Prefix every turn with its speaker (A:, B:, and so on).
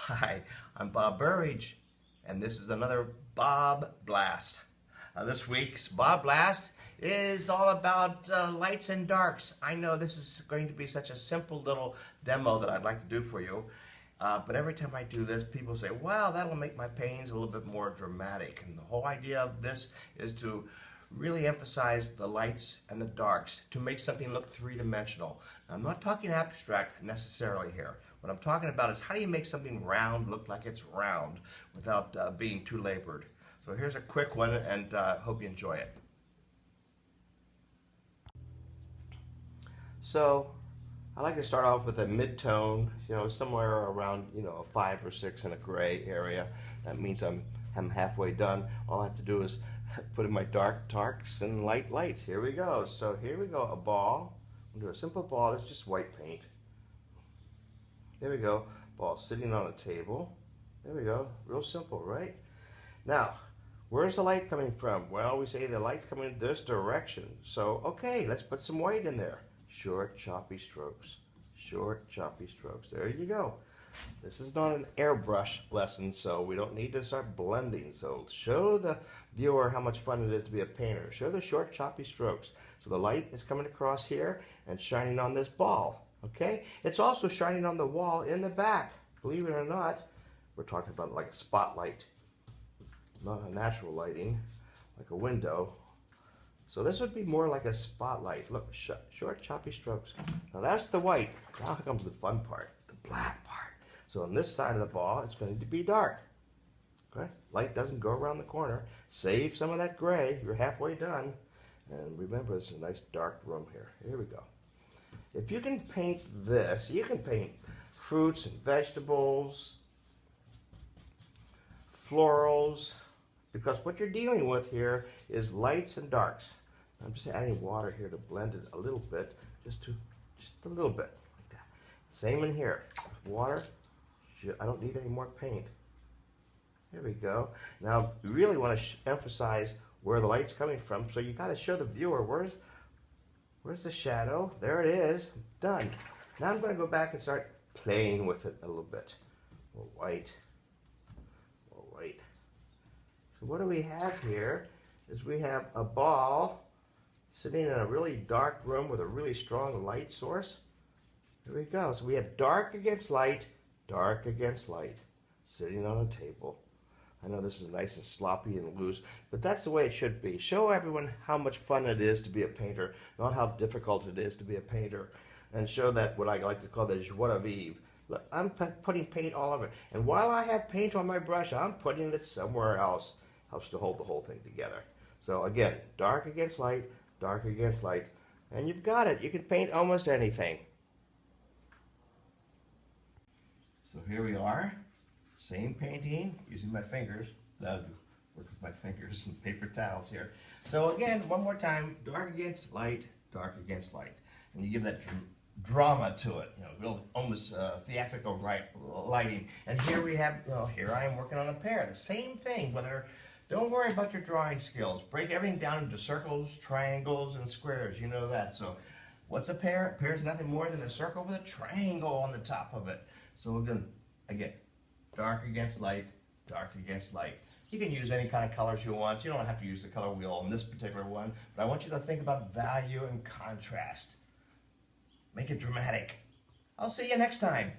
A: Hi, I'm Bob Burridge, and this is another BobBlast. This week's BobBlast is all about lights and darks. I know this is going to be such a simple little demo that I'd like to do for you, but every time I do this, people say, wow, that'll make my paintings a little bit more dramatic. And the whole idea of this is to really emphasize the lights and the darks to make something look three-dimensional. I'm not talking abstract necessarily here. What I'm talking about is how do you make something round look like it's round without being too labored. So here's a quick one, and hope you enjoy it. So I like to start off with a mid-tone, somewhere around, a 5 or 6 in a gray area. That means I'm halfway done. All I have to do is put in my darks and light lights. Here we go. So here we go, a ball. I'm gonna do a simple ball. It's just white paint. There we go. Ball sitting on a table. There we go. Real simple, right? Now, where's the light coming from? Well, we say the light's coming in this direction. So, okay, let's put some white in there. Short, choppy strokes. Short, choppy strokes. There you go. This is not an airbrush lesson, so we don't need to start blending. So show the viewer how much fun it is to be a painter. Show the short, choppy strokes. So the light is coming across here and shining on this ball. Okay? It's also shining on the wall in the back. Believe it or not, we're talking about like a spotlight, not a natural lighting, like a window. So this would be more like a spotlight. Look, short, choppy strokes. Now that's the white. Now comes the fun part, the black part. So on this side of the ball, it's going to be dark. Okay? Light doesn't go around the corner. Save some of that gray. You're halfway done. And remember, this is a nice dark room here. Here we go. If you can paint this, you can paint fruits and vegetables, florals, because what you're dealing with here is lights and darks. I'm just adding water here to blend it a little bit, just a little bit, like that. Same in here. Water. I don't need any more paint. There we go. Now, we really want to emphasize where the light's coming from, so you got to show the viewer where's the shadow. There it is. Done. Now I'm going to go back and start playing with it a little bit. More white. More white. So what do we have here is we have a ball sitting in a really dark room with a really strong light source. There we go. So we have dark against light, sitting on a table. I know this is nice and sloppy and loose, but that's the way it should be. Show everyone how much fun it is to be a painter, not how difficult it is to be a painter, and show that what I like to call the joie de vivre. Look, I'm putting paint all over it, and while I have paint on my brush, I'm putting it somewhere else. Helps to hold the whole thing together. So again, dark against light, and you've got it. You can paint almost anything. So here we are, same painting, using my fingers. Work with my fingers and paper towels here. So again, one more time, dark against light, and you give that drama to it. Real almost theatrical lighting. And here we have, here I am working on a pear. The same thing. Don't worry about your drawing skills. Break everything down into circles, triangles, and squares. You know that. So what's a pear? A pear is nothing more than a circle with a triangle on the top of it. So we're going to, again, dark against light. You can use any kind of colors you want. You don't have to use the color wheel on this particular one, but I want you to think about value and contrast. Make it dramatic. I'll see you next time.